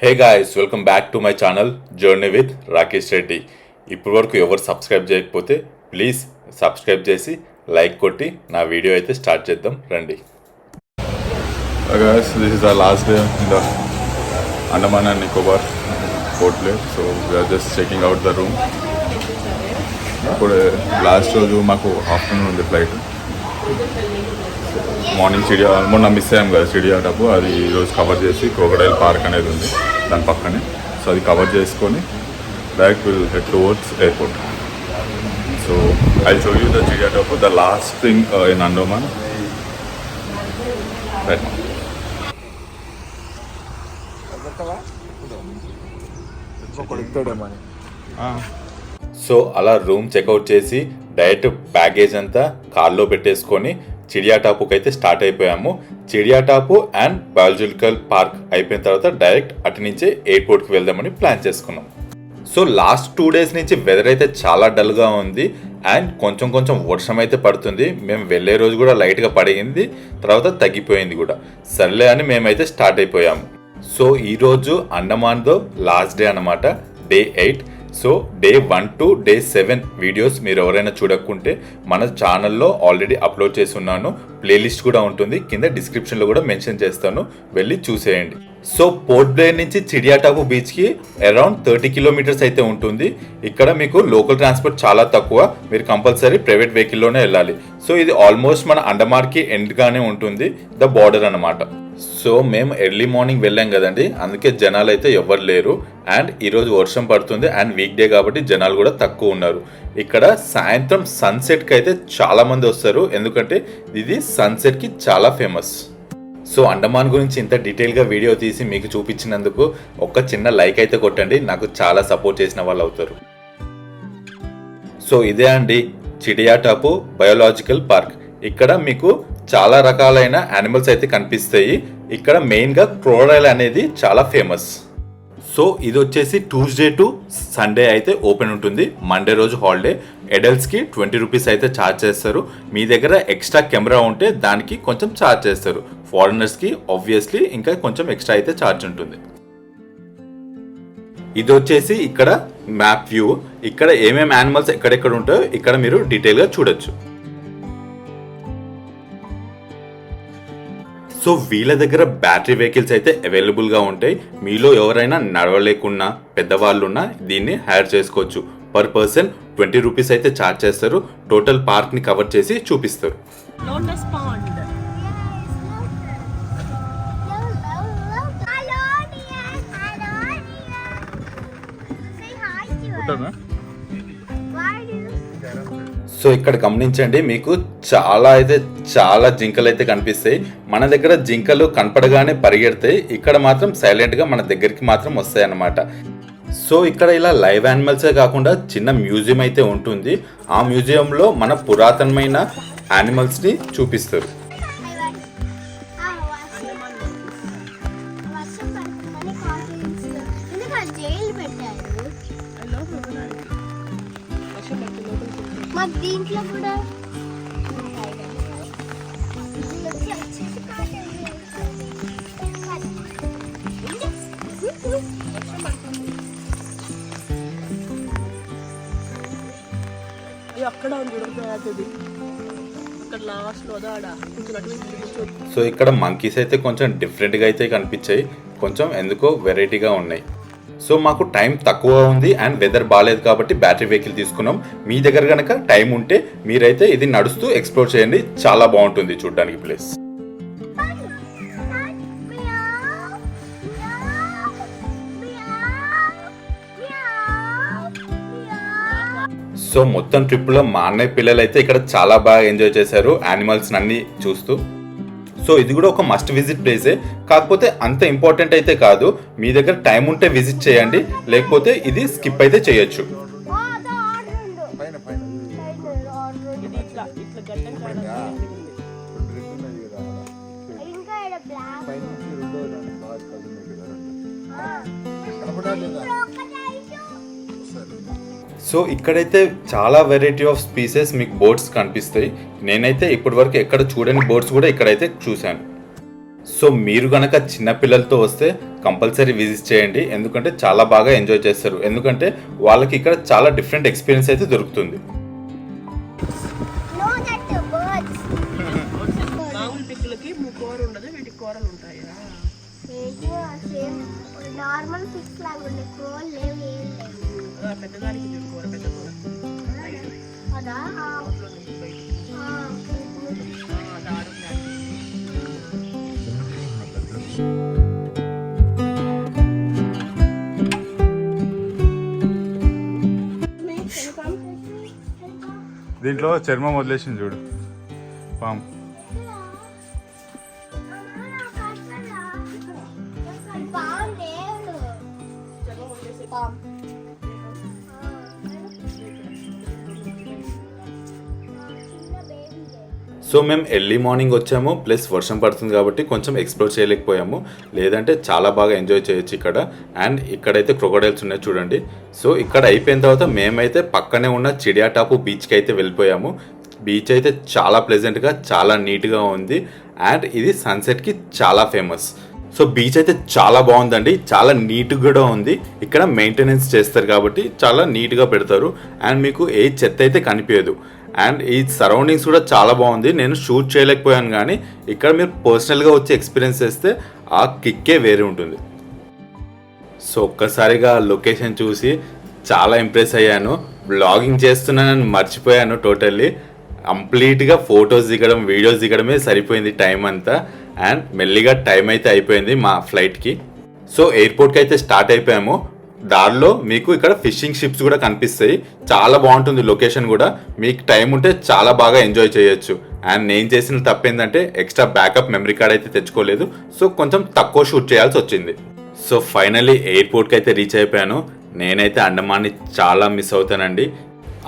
Hey guys, welcome back to my channel journey with Rakesh Reddy. ఇప్పటి వరకు ఎవరు సబ్స్క్రైబ్ చేయకపోతే ప్లీజ్ సబ్స్క్రైబ్ చేసి లైక్ కొట్టి నా వీడియో అయితే స్టార్ట్ చేద్దాం రండి. Guys, this is our last day in the Andaman and Nicobar port place. So we are just checking out the room. ఇప్పుడు లాస్ట్ రోజు మాకు ఆఫ్టర్నూన్ ఉంది ఫ్లైట్. మార్నింగ్ చిడియా మొన్న మిస్ అయ్యాం కదా చిడియా టప్పు, అది ఈరోజు కవర్ చేసి క్రోకడైల్ పార్క్ అనేది ఉంది దాని పక్కనే. సో అది కవర్ చేసుకొని direct will head towards airport. So I show you the Chidiya Tapu, the last thing in Andaman right now. So అలా రూమ్ చెక్అవుట్ చేసి డైరెక్ట్ బ్యాగేజ్ అంతా కార్లో పెట్టేసుకొని చిడియా టాపుకి అయితే స్టార్ట్ అయిపోయాము. Chidiya Tapu and biological park అయిపోయిన తర్వాత డైరెక్ట్ అటు నుంచే ఎయిర్పోర్ట్కి వెళ్దామని ప్లాన్ చేసుకున్నాం. సో లాస్ట్ 2 days నుంచి వెదర్ అయితే చాలా డల్గా ఉంది అండ్ కొంచెం కొంచెం వర్షం అయితే పడుతుంది. మేము వెళ్ళే రోజు కూడా లైట్గా పడింది, తర్వాత తగ్గిపోయింది కూడా. సర్లే అని మేమైతే స్టార్ట్ అయిపోయాము. సో ఈరోజు అండమాన్లో లాస్ట్ డే అనమాట, day 8. So day 1 to day 7 videos మీరు ఎవరైనా చూడకుంటే మన ఛానల్లో ఆల్రెడీ అప్లోడ్ చేసి ఉన్నాను. ప్లేలిస్ట్ కూడా ఉంటుంది, కింద డిస్క్రిప్షన్లో కూడా మెన్షన్ చేస్తాను, వెళ్ళి చూసేయండి. సో పోర్ట్ బ్లేర్ నుంచి చిడియా టాపు బీచ్కి అరౌండ్ 30 kilometers అయితే ఉంటుంది. ఇక్కడ మీకు లోకల్ ట్రాన్స్పోర్ట్ చాలా తక్కువ, మీరు కంపల్సరీ ప్రైవేట్ వెహికల్లోనే వెళ్ళాలి. సో ఇది ఆల్మోస్ట్ మన అండమాన్కి ఎండ్గానే ఉంటుంది, ద బార్డర్ అనమాట. సో మేము ఎర్లీ మార్నింగ్ వెళ్ళాం కదండి, అందుకే జనాలు అయితే ఎవరు లేరు. అండ్ ఈరోజు వర్షం పడుతుంది అండ్ వీక్ డే కాబట్టి జనాలు కూడా తక్కువ ఉన్నారు. ఇక్కడ సాయంత్రం సన్సెట్కి అయితే చాలా మంది వస్తారు, ఎందుకంటే ఇది సన్సెట్కి చాలా ఫేమస్. సో అండమాన్ గురించి ఇంత డీటెయిల్గా వీడియో తీసి మీకు చూపించినందుకు ఒక చిన్న లైక్ అయితే కొట్టండి, నాకు చాలా సపోర్ట్ చేసిన వాళ్ళు అవుతారు. సో ఇదే అండి చిడియా టాపు బయోలాజికల్ పార్క్. ఇక్కడ మీకు చాలా రకాలైన యానిమల్స్ అయితే కనిపిస్తాయి. ఇక్కడ మెయిన్గా క్రోకడైల్ అనేది చాలా ఫేమస్. సో ఇది వచ్చేసి ట్యూస్డే టు సండే అయితే ఓపెన్ ఉంటుంది, మండే రోజు హాలిడే. అడల్ట్స్కి 20 rupees అయితే ఛార్జ్ చేస్తారు. మీ దగ్గర ఎక్స్ట్రా కెమెరా ఉంటే దానికి కొంచెం ఛార్జ్ చేస్తారు. ఫారినర్స్కి ఆబ్వియస్లీ ఇంకా కొంచెం ఎక్స్ట్రా అయితే ఛార్జ్ ఉంటుంది. ఇది వచ్చేసి ఇక్కడ మ్యాప్ వ్యూ. ఇక్కడ ఏమేమి యానిమల్స్ ఎక్కడెక్కడ ఉంటాయో ఇక్కడ మీరు డీటెయిల్గా చూడొచ్చు. సో వీళ్ళ దగ్గర బ్యాటరీ వెహికల్స్ అయితే అవైలబుల్గా ఉంటాయి. మీలో ఎవరైనా నడవలేకున్నా పెద్దవాళ్ళున్నా దీన్ని హైర్ చేసుకోవచ్చు. పర్ పర్సన్ 20 rupees అయితే ఛార్జ్ చేస్తారు. టోటల్ పార్క్ని కవర్ చేసి చూపిస్తారు. సో ఇక్కడ గమనించండి, మీకు చాలా జింకలు అయితే కనిపిస్తాయి. మన దగ్గర జింకలు కనపడగానే పరిగెడతాయి, ఇక్కడ మాత్రం సైలెంట్గా మన దగ్గరికి మాత్రం వస్తాయి అన్నమాట. సో ఇక్కడ ఇలా లైవ్ యానిమల్సే కాకుండా చిన్న మ్యూజియం అయితే ఉంటుంది. ఆ మ్యూజియంలో మన పురాతనమైన యానిమల్స్ని చూపిస్తారు. దీంట్లో కూడా సో ఇక్కడ మంకీస్ అయితే కొంచెం డిఫరెంట్గా అయితే కనిపించాయి, కొంచెం ఎందుకో వెరైటీగా ఉన్నాయి. సో మాకు టైం తక్కువ ఉంది అండ్ వెదర్ బాగాలేదు కాబట్టి బ్యాటరీ వెహికల్ తీసుకున్నాం. మీ దగ్గర కనుక టైం ఉంటే మీరైతే ఇది నడుస్తూ ఎక్స్ప్లోర్ చేయండి, చాలా బాగుంటుంది చూడడానికి ప్లేస్. సో మొత్తం ట్రిప్లో మా అన్నయ్య పిల్లలు అయితే ఇక్కడ చాలా బాగా ఎంజాయ్ చేశారు యానిమల్స్ అన్ని చూస్తూ. సో ఇది కూడా ఒక మస్ట్ విజిట్ ప్లేసే, కాకపోతే అంత ఇంపార్టెంట్ అయితే కాదు. మీ దగ్గర టైం ఉంటే విజిట్ చేయండి, లేకపోతే ఇది స్కిప్ అయితే చేయొచ్చు. సో ఇక్కడైతే చాలా వెరైటీ ఆఫ్ స్పీసెస్ మీకు బోట్స్ కనిపిస్తాయి. నేనైతే ఇప్పటి వరకు ఎక్కడ చూడని బోట్స్ కూడా ఇక్కడైతే చూశాను. సో మీరు కనుక చిన్నపిల్లలతో వస్తే కంపల్సరీ విజిట్ చేయండి, ఎందుకంటే చాలా బాగా ఎంజాయ్ చేస్తారు. ఎందుకంటే వాళ్ళకి ఇక్కడ చాలా డిఫరెంట్ ఎక్స్పీరియన్స్ అయితే దొరుకుతుంది. మామూలు పిక్కులకి కూర ఉండదు, వీటికి కూరలు ఉంటాయా? నార్మల్ ఫిక్స్ లాగా ఉండే కూరలు లేవు, ఏం లేవు. పెద్దదానికి కూర, పెద్ద కూర అదా దీంట్లో చర్మం వదిలేసింది చూడు పాము. సో మేము ఎర్లీ మార్నింగ్ వచ్చాము, ప్లస్ వర్షం పడుతుంది కాబట్టి కొంచెం ఎక్స్ప్లోర్ చేయలేకపోయాము, లేదంటే చాలా బాగా ఎంజాయ్ చేయొచ్చు ఇక్కడ. అండ్ ఇక్కడైతే క్రొకోడైల్స్ ఉన్నాయి చూడండి. సో ఇక్కడ అయిపోయిన తర్వాత మేమైతే పక్కనే ఉన్న చిడియాటాపు బీచ్కి అయితే వెళ్ళిపోయాము. బీచ్ అయితే చాలా ప్లెజెంట్గా, చాలా నీట్గా ఉంది. అండ్ ఇది సన్సెట్కి చాలా ఫేమస్. సో బీచ్ అయితే చాలా బాగుందండి, చాలా నీట్గా కూడా ఉంది. ఇక్కడ మెయింటెనెన్స్ చేస్తారు కాబట్టి చాలా నీట్గా పెడతారు. అండ్ మీకు ఏ చెత్త అయితే కనిపించదు. అండ్ ఈ సరౌండింగ్స్ కూడా చాలా బాగుంది. నేను షూట్ చేయలేకపోయాను, కానీ ఇక్కడ మీరు పర్సనల్గా వచ్చి ఎక్స్పీరియన్స్ చేస్తే ఆ కిక్కే వేరే ఉంటుంది. సో ఒక్కసారిగా లొకేషన్ చూసి చాలా ఇంప్రెస్ అయ్యాను. బ్లాగింగ్ చేస్తున్నానని మర్చిపోయాను టోటల్లీ. కంప్లీట్గా ఫొటోస్ దిగడం, వీడియోస్ దిగడమే సరిపోయింది టైం అంతా. అండ్ మెల్లిగా టైం అయితే అయిపోయింది మా ఫ్లైట్కి. సో ఎయిర్పోర్ట్కి అయితే స్టార్ట్ అయిపోయాము. దారిలో మీకు ఇక్కడ ఫిషింగ్ షిప్స్ కూడా కనిపిస్తాయి. చాలా బాగుంటుంది లొకేషన్ కూడా. మీకు టైం ఉంటే చాలా బాగా ఎంజాయ్ చేయొచ్చు. అండ్ నేను చేసిన తప్పు ఏంటంటే ఎక్స్ట్రా బ్యాకప్ మెమరీ కార్డ్ అయితే తెచ్చుకోలేదు. సో కొంచెం తక్కువ షూట్ చేయాల్సి వచ్చింది. సో ఫైనల్లీ ఎయిర్పోర్ట్కి అయితే రీచ్ అయిపోయాను. నేనైతే అండమాన్ని చాలా మిస్ అవుతానండి.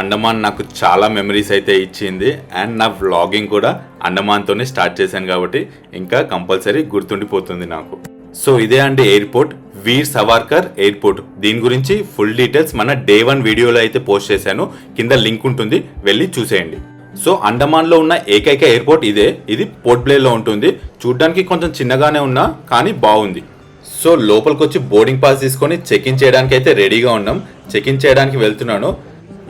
అండమాన్ నాకు చాలా మెమరీస్ అయితే ఇచ్చింది. అండ్ నా వ్లాగింగ్ కూడా అండమాన్తోనే స్టార్ట్ చేశాను కాబట్టి ఇంకా కంపల్సరీ గుర్తుండిపోతుంది నాకు. సో ఇదే అండి ఎయిర్పోర్ట్, వీర్ సవార్కర్ ఎయిర్పోర్ట్. దీని గురించి ఫుల్ డీటెయిల్స్ మన డే 1 వీడియోలో అయితే పోస్ట్ చేశాను, కింద లింక్ ఉంటుంది, వెళ్ళి చూసేయండి. సో అండమాన్లో ఉన్న ఏకైక ఎయిర్పోర్ట్ ఇదే. ఇది పోర్ట్ బ్లేర్లో ఉంటుంది. చూడ్డానికి కొంచెం చిన్నగానే ఉన్నా కానీ బాగుంది. సో లోపలికి వచ్చి బోర్డింగ్ పాస్ తీసుకొని చెక్ ఇన్ చేయడానికి అయితే రెడీగా ఉన్నాం. చెక్ ఇన్ చేయడానికి వెళ్తున్నాను.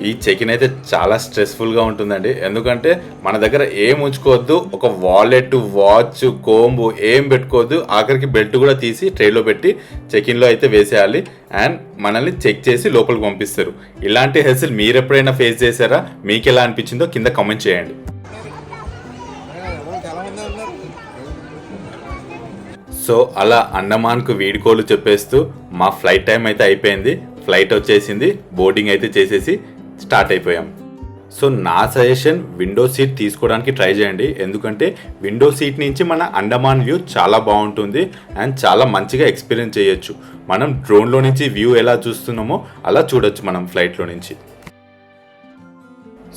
ఈ చెక్ ఇన్ అయితే చాలా స్ట్రెస్ఫుల్గా ఉంటుందండి, ఎందుకంటే మన దగ్గర ఏం ఉంచుకోవద్దు. ఒక వాలెట్, వాచ్, కోంబు ఏం పెట్టుకోవద్దు. ఆఖరికి బెల్ట్ కూడా తీసి ట్రేలో పెట్టి చెక్ ఇన్లో అయితే వేసేయాలి. అండ్ మనల్ని చెక్ చేసి లోపలికి పంపిస్తారు. ఇలాంటి హెల్స్లు మీరు ఎప్పుడైనా ఫేస్ చేశారా? మీకు ఎలా అనిపించిందో కింద కామెంట్ చేయండి. సో అలా అండమాన్కు వీడ్కోలు చెప్పేస్తూ మా ఫ్లైట్ టైం అయితే అయిపోయింది. ఫ్లైట్ వచ్చేసింది, బోర్డింగ్ అయితే చేసేసి స్టార్ట్ అయిపోయాం. సో నా సజెషన్ విండో సీట్ తీసుకోవడానికి ట్రై చేయండి, ఎందుకంటే విండో సీట్ నుంచి మన అండమాన్ వ్యూ చాలా బాగుంటుంది. అండ్ చాలా మంచిగా ఎక్స్పీరియన్స్ చేయొచ్చు. మనం డ్రోన్లో నుంచి వ్యూ ఎలా చూస్తున్నామో అలా చూడొచ్చు మనం ఫ్లైట్లో నుంచి.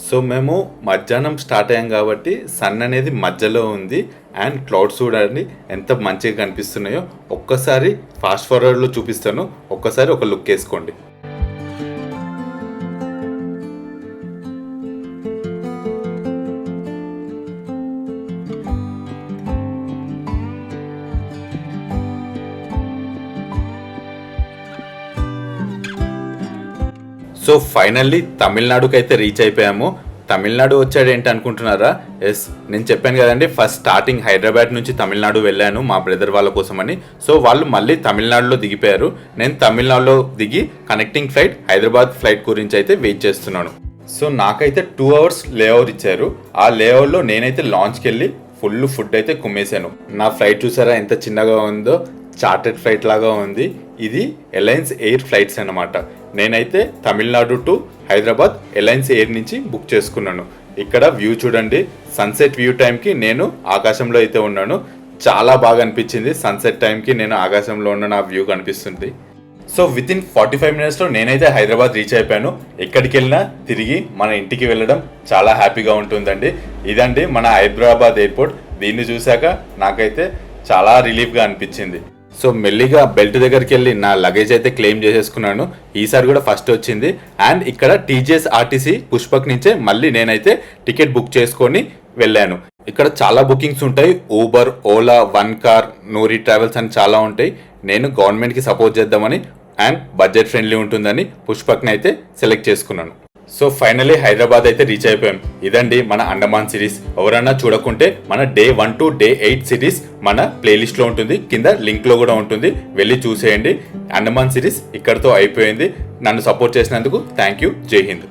సో మేము మధ్యాహ్నం స్టార్ట్ అయ్యాం కాబట్టి సన్ అనేది మధ్యలో ఉంది. అండ్ క్లౌడ్స్ చూడండి ఎంత మంచిగా కనిపిస్తున్నాయో. ఒక్కసారి ఫాస్ట్ ఫార్వర్డ్లో చూపిస్తాను, ఒక్కసారి ఒక లుక్ వేసుకోండి. సో ఫైనల్లీ తమిళనాడుకి అయితే రీచ్ అయిపోయాము. తమిళనాడు వచ్చాడు ఏంటి అనుకుంటున్నారా? ఎస్, నేను చెప్పాను కదండి, ఫస్ట్ స్టార్టింగ్ హైదరాబాద్ నుంచి తమిళనాడు వెళ్ళాను మా బ్రదర్ వాళ్ళ కోసమని. సో వాళ్ళు మళ్ళీ తమిళనాడులో దిగిపోయారు. నేను తమిళనాడులో దిగి కనెక్టింగ్ ఫ్లైట్ హైదరాబాద్ ఫ్లైట్ గురించి అయితే వెయిట్ చేస్తున్నాను. సో నాకైతే 2 hours లేఓవర్ ఇచ్చారు. ఆ లేఓవర్లో నేనైతే లాంచ్కి వెళ్ళి ఫుల్ ఫుడ్ అయితే కుమ్మేశాను. నా ఫ్లైట్ చూసారా ఎంత చిన్నగా ఉందో, చార్టెడ్ ఫ్లైట్ లాగా ఉంది. ఇది ఎలయన్స్ ఎయిర్ ఫ్లైట్స్ అన్నమాట. నేనైతే Tamil Nadu to Hyderabad alliance air నుంచి బుక్ చేసుకున్నాను. ఇక్కడ వ్యూ చూడండి, సన్సెట్ వ్యూ టైంకి నేను ఆకాశంలో అయితే ఉన్నాను. చాలా బాగా అనిపించింది. సన్సెట్ టైంకి నేను ఆకాశంలో ఉన్న నా వ్యూ కనిపిస్తుంది. సో వితిన్ 45 minutesలో నేనైతే హైదరాబాద్ రీచ్ అయిపోయాను. ఎక్కడికి వెళ్ళినా తిరిగి మన ఇంటికి వెళ్ళడం చాలా హ్యాపీగా ఉంటుందండి. ఇదండి మన హైదరాబాద్ ఎయిర్పోర్ట్. దీన్ని చూశాక నాకైతే చాలా రిలీఫ్గా అనిపించింది. సో మెల్లిగా బెల్ట్ దగ్గరికి వెళ్ళి నా లగేజ్ అయితే క్లెయిమ్ చేసేసుకున్నాను. ఈసారి కూడా ఫస్ట్ వచ్చింది. అండ్ ఇక్కడ టీజీఎస్ ఆర్టీసీ పుష్పక్ నుంచే మళ్ళీ నేనైతే టికెట్ బుక్ చేసుకొని వెళ్ళాను. ఇక్కడ చాలా బుకింగ్స్ ఉంటాయి. ఊబర్, ఓలా, వన్ కార్, నూరి ట్రావెల్స్ అని చాలా ఉంటాయి. నేను గవర్నమెంట్కి సపోర్ట్ చేద్దామని అండ్ బడ్జెట్ ఫ్రెండ్లీ ఉంటుందని పుష్పక్ని అయితే సెలెక్ట్ చేసుకున్నాను. సో ఫైనలీ హైదరాబాద్ అయితే రీచ్ అయిపోయాం. ఇదండి మన అండమాన్ సిరీస్. ఎవరన్నా చూడకుంటే మన Day 1 to Day 8 సిరీస్ మన ప్లేలిస్ట్లో ఉంటుంది, కింద లింక్లో కూడా ఉంటుంది, వెళ్ళి చూసేయండి. అండమాన్ సిరీస్ ఇక్కడితో అయిపోయింది. నన్ను సపోర్ట్ చేసినందుకు థ్యాంక్ యూ. జై హింద్.